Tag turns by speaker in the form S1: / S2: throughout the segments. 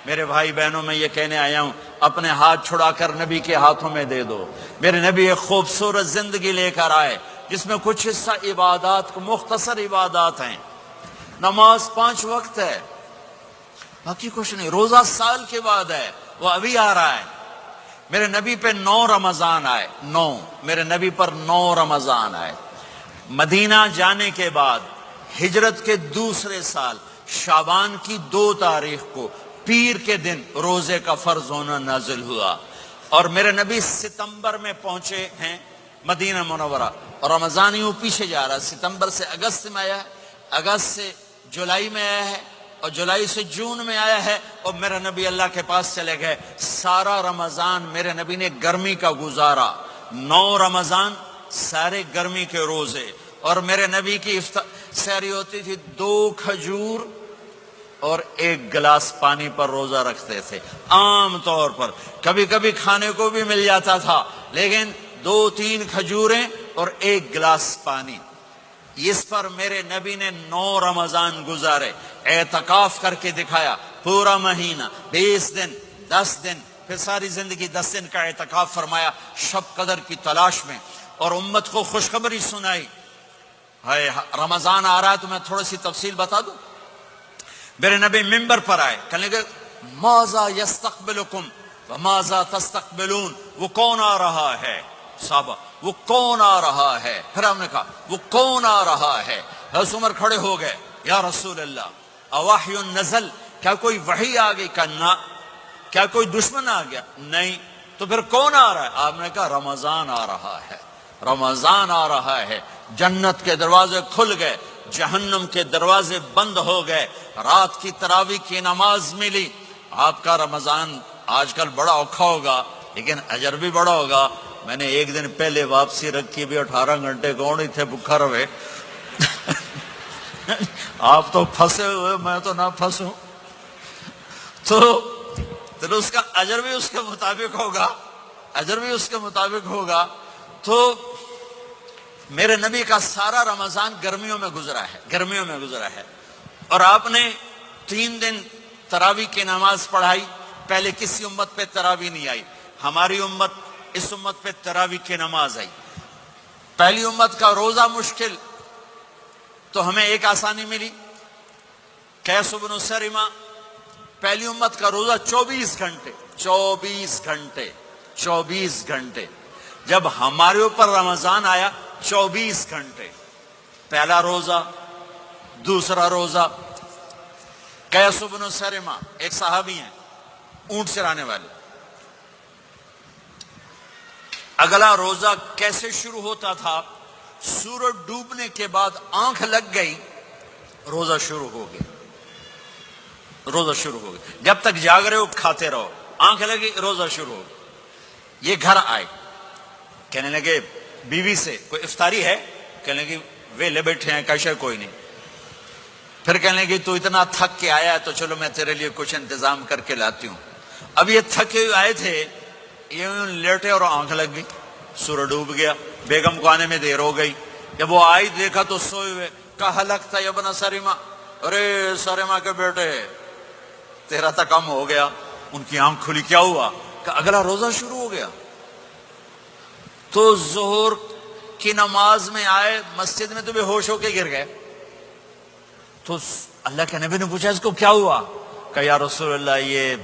S1: میرے بھائی بہنوں میں یہ کہنے آیا ہوں، اپنے ہاتھ چھڑا کر نبی کے ہاتھوں میں دے دو۔ میرے نبی ایک خوبصورت زندگی لے کر آئے جس میں کچھ حصہ عبادات، مختصر عبادات ہیں۔ نماز 5 وقت ہے، باقی کچھ نہیں۔ روزہ سال کے بعد ہے، وہ ابھی آ رہا ہے۔ میرے نبی پہ 9 رمضان آئے، 9 میرے نبی پر 9 رمضان آئے۔ مدینہ جانے کے بعد ہجرت کے دوسرے سال شعبان کی 2 تاریخ کو پیر کے دن روزے کا فرض ہونا نازل ہوا، اور میرے نبی ستمبر میں پہنچے ہیں مدینہ منورہ، اور رمضان یوں پیچھے جا رہا ہے۔ ستمبر سے اگست میں آیا ہے، اگست سے جولائی میں آیا ہے، اور جولائی سے جون میں آیا ہے، اور میرے نبی اللہ کے پاس چلے گئے۔ سارا رمضان میرے نبی نے گرمی کا گزارا، 9 رمضان سارے گرمی کے روزے، اور میرے نبی کی سحری ہوتی تھی 2 کھجور اور 1 گلاس پانی پر روزہ رکھتے تھے عام طور پر۔ کبھی کبھی کھانے کو بھی مل جاتا تھا، لیکن 2-3 کھجوریں اور 1 گلاس پانی۔ اس پر میرے نبی نے 9 رمضان گزارے، اعتکاف کر کے دکھایا، پورا مہینہ 20 دن 10 دن، پھر ساری زندگی 10 دن کا اعتکاف فرمایا شب قدر کی تلاش میں، اور امت کو خوشخبری سنائی۔ رمضان آ رہا ہے تو میں تھوڑی سی تفصیل بتا دوں۔ میرے نبی ممبر پر آئے، کہنے لگے ماذا یستقبلکم وماذا تستقبلون، وہ کون آ رہا ہے؟ صحابہ وہ کون آ رہا ہے؟ پھر ہم نے کہا وہ کون آ رہا ہے؟ حضرت عمر کھڑے ہو گئے، یا رسول اللہ اوحی نزل، کیا کوئی وحی آ گئی؟ کہا نہ۔ کیا کوئی دشمن آ گیا؟ نہیں۔ تو پھر کون آ رہا ہے؟ آپ نے کہا رمضان آ رہا ہے، رمضان آ رہا ہے۔ جنت کے دروازے کھل گئے، جہنم کے دروازے بند ہو گئے، رات کی تراویح کی نماز ملی۔ آپ کا رمضان آج کل بڑا اوکھا ہوگا لیکن اجر بھی بڑا ہوگا۔ میں نے 1 دن پہلے واپسی رکھی بھی 18 گھنٹے کون ہی تھے بکھر ہوئے۔ آپ تو پھنسے ہوئے، میں تو نہ پھنسوں، تو اس کا اجر بھی اس کے مطابق ہوگا، اجر بھی اس کے مطابق ہوگا۔ تو میرے نبی کا سارا رمضان گرمیوں میں گزرا ہے، گرمیوں میں گزرا ہے، اور آپ نے 3 دن تراویح کی نماز پڑھائی۔ پہلے کسی امت پہ تراویح نہیں آئی، ہماری امت، اس امت پہ تراویح کی نماز آئی۔ پہلی امت کا روزہ مشکل، تو ہمیں ایک آسانی ملی، قیس بن سرمہ۔ پہلی امت کا روزہ 24 گھنٹے، 24 گھنٹے، 24 گھنٹے۔ جب ہمارے اوپر رمضان آیا 24 گھنٹے، پہلا روزہ، دوسرا روزہ۔ قیس بن سرمہ ایک صحابی ہیں، اونٹ چرانے والے۔ اگلا روزہ کیسے شروع ہوتا تھا؟ سورج ڈوبنے کے بعد آنکھ لگ گئی، روزہ شروع ہو گیا، روزہ شروع ہو گیا۔ جب تک جاگ رہے ہو کھاتے رہو، آنکھ لگی روزہ شروع ہو گیا۔ یہ گھر آئے، کہنے لگے بیوی سے کوئی افطاری ہے؟ کہنے لگے ویلے بیٹھے ہیں، کیسے کوئی نہیں۔ پھر کہنے لگے تو اتنا تھک کے آیا ہے تو چلو میں تیرے لیے کچھ انتظام کر کے لاتی ہوں۔ اب یہ تھکے ہوئے آئے تھے، یہ لیٹے اور آنکھ لگ گئی، سورج ڈوب گیا، بیگم کو آنے میں دیر ہو گئی۔ جب وہ آئی دیکھا تو سوئے ہوئے، کہا لگتا ہے ابن سرمہ، ارے سرمہ کے بیٹے تیرا تو کم ہو گیا۔ ان کی آنکھ کھلی، کیا ہوا؟ کہ اگلا روزہ شروع ہو گیا۔ تو ظہر کی نماز میں آئے مسجد میں تو بے ہوش ہو کے گر گئے۔ تو اللہ کے نبی نے پوچھا اس کو کیا ہوا؟ کہ یا رسول اللہ یہ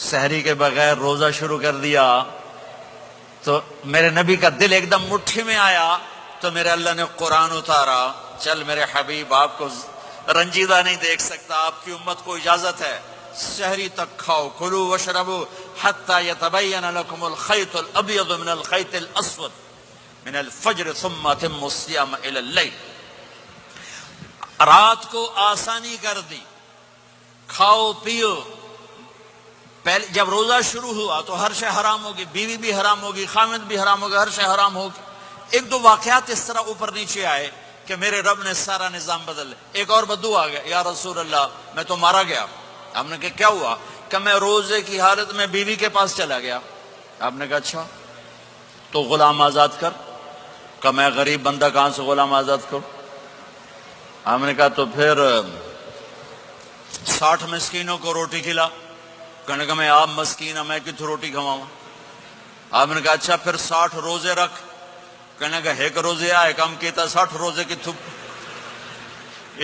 S1: سحری کے بغیر روزہ شروع کر دیا۔ تو میرے نبی کا دل ایک دم مٹھی میں آیا، تو میرے اللہ نے قرآن اتارا، چل میرے حبیب آپ کو رنجیدہ نہیں دیکھ سکتا، آپ کی امت کو اجازت ہے سحری تک کھاؤ، کلوا واشربوا حتی یتبین لکم الخیط الابیض من الخیط الاسود من الفجر ثم اتموا الصیام الی اللیل۔ رات کو آسانی کر دی، کھاؤ پیو۔ پہلے جب روزہ شروع ہوا تو ہر شے حرام ہوگی، بیوی بھی حرام ہوگی، خامد بھی حرام ہوگا، ہر شے حرام ہوگی۔ 1-2 واقعات اس طرح اوپر نیچے آئے کہ میرے رب نے سارا نظام بدل لیا۔ ایک اور بدو آ گیا، یا رسول اللہ میں تو مارا گیا۔ آپ نے کہا کیا ہوا؟ کہ میں روزے کی حالت میں بیوی کے پاس چلا گیا۔ آپ نے کہا اچھا تو غلام آزاد کر۔ کہ میں غریب بندہ کہاں سے غلام آزاد کروں؟ آپ نے کہا تو پھر 60 مسکینوں کو روٹی کھلا. کہنے کا میں آپ مسکین ہوں، میں کتوں روٹی کھواؤں؟ آپ نے کہا اچھا پھر 60 روزے رکھ. کہنے کا ایک روزے آئے کم کیتا، 60 روزے کتوں؟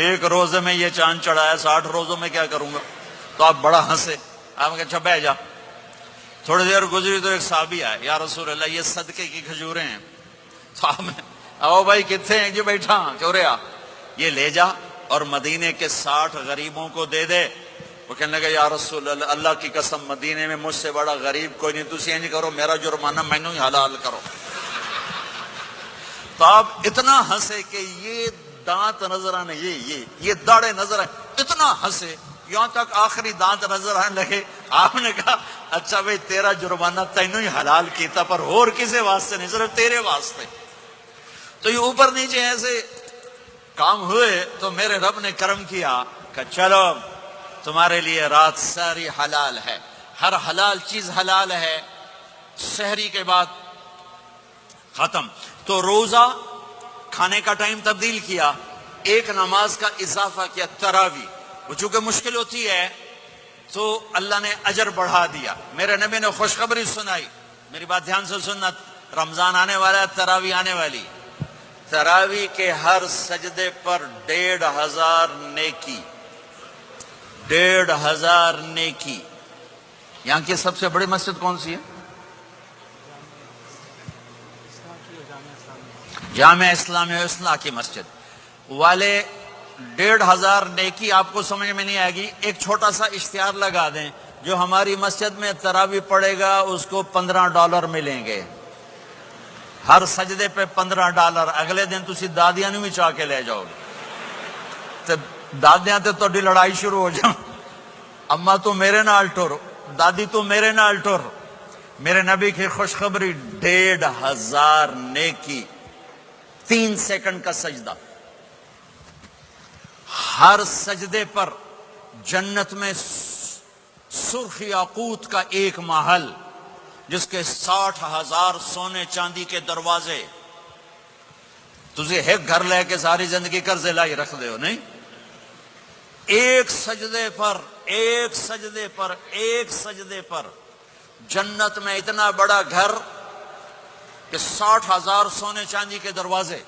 S1: ایک روزے میں یہ چاند چڑھایا، 60 روزوں میں کیا کروں گا؟ تو آپ بڑا ہنسے. آپ نے کہا اچھا بیٹھ جا. تھوڑی دیر گزری تو ایک صحابی آئے، یا رسول اللہ یہ صدقے کی کھجوریں ہیں. تو آپ نے او بھائی کتنے ہیں؟ جو بیٹھا چوریا، یہ لے جا اور مدینے کے 60 غریبوں کو دے دے. وہ کہنے لگا یا رسول اللہ اللہ کی قسم مدینے میں مجھ سے بڑا غریب کوئی نہیں، تسی یہ نہیں کرو، میرا جرمانہ مینوں ہی حلال کرو. تو آپ اتنا ہنسے کہ یہ دانت نظر آنے، یہ داڑے نظر آئے، اتنا ہنسے یہاں تک آخری دانت نظر آنے لگے. آپ نے کہا اچھا بھائی تیرا جرمانہ تینوں ہی حلال کیتا، پر اور کسی واسطے نہیں، صرف تیرے واسطے. تو یہ اوپر نیچے ایسے کام ہوئے تو میرے رب نے کرم کیا کہ چلو تمہارے لیے رات ساری حلال ہے، ہر حلال چیز حلال ہے. سحری کے بعد ختم. تو روزہ کھانے کا ٹائم تبدیل کیا، ایک نماز کا اضافہ کیا، تراویح. وہ چونکہ مشکل ہوتی ہے تو اللہ نے اجر بڑھا دیا. میرے نبی نے خوشخبری سنائی، میری بات دھیان سے سننا، رمضان آنے والا ہے، تراویح آنے والی. تراویح کے ہر سجدے پر 1500 نیکی، 1500 نیکی. یہاں کی سب سے بڑی مسجد کون سی ہے؟ جامعہ اسلامیہ اصلاح کی مسجد والے. 1500 نیکی آپ کو سمجھ میں نہیں آئے گی. ایک چھوٹا سا اشتہار لگا دیں، جو ہماری مسجد میں تراویح پڑے گا اس کو $15 ملیں گے، ہر سجدے پہ $15. اگلے دن تسی دادیاں نوں بھی چاہ کے لے جاؤ گے، تے دادیاں تے تہاڈی لڑائی شروع ہو جائے، اما تو میرے نال ٹر، دادی تو میرے نال ٹر. میرے نبی کی خوشخبری، 1500 نیکی، 3 سیکنڈ کا سجدہ. ہر سجدے پر جنت میں سرخ یاقوت کا ایک محل، جس کے 60,000 سونے چاندی کے دروازے. تجھے ایک گھر لے کے ساری زندگی قرضے لائی رکھ دے ہو نہیں. ایک سجدے پر جنت میں اتنا بڑا گھر کہ 60,000 سونے چاندی کے دروازے.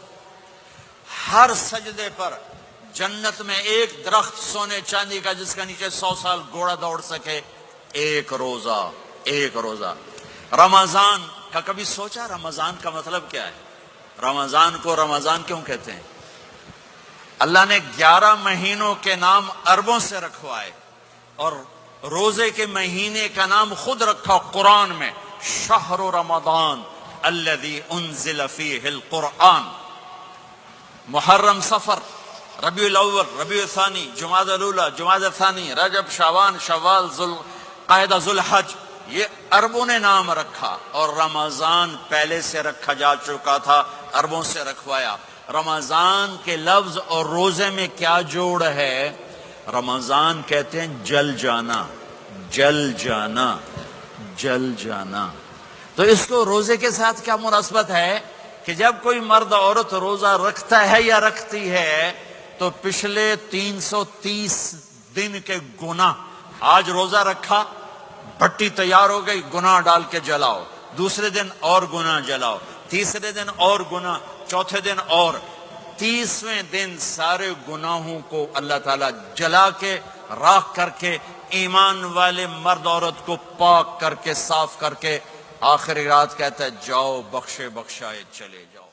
S1: ہر سجدے پر جنت میں ایک درخت سونے چاندی کا جس کا نیچے 100 سال گھوڑا دوڑ سکے. ایک روزہ. رمضان کا کبھی سوچا رمضان کا مطلب کیا ہے؟ رمضان کو رمضان کیوں کہتے ہیں؟ اللہ نے 11 مہینوں کے نام عربوں سے رکھوائے اور روزے کے مہینے کا نام خود رکھا قرآن میں، شہر رمضان الذی انزل فیہ القرآن. محرم، صفر، ربیع الاول، ربیع الثانی، جمادی الاولی، جمادی الثانی، رجب، شعبان، شوال، ذوالقعدہ، ذوالحج، یہ عربوں نے نام رکھا. اور رمضان پہلے سے رکھا جا چکا تھا، عربوں سے رکھوایا. رمضان کے لفظ اور روزے میں کیا جوڑ ہے؟ رمضان کہتے ہیں جل جانا، جل جانا، جل جانا. تو اس کو روزے کے ساتھ کیا مناسبت ہے کہ جب کوئی مرد عورت روزہ رکھتا ہے یا رکھتی ہے تو پچھلے 330 دن کے گناہ، آج روزہ رکھا، بھٹی تیار ہو گئی، گناہ ڈال کے جلاؤ، دوسرے دن اور گناہ جلاؤ، تیسرے دن اور گناہ، چوتھے دن اور، 30ویں دن سارے گناہوں کو اللہ تعالیٰ جلا کے راکھ کر کے ایمان والے مرد عورت کو پاک کر کے صاف کر کے آخری رات کہتا ہے جاؤ بخشے بخشائے چلے جاؤ.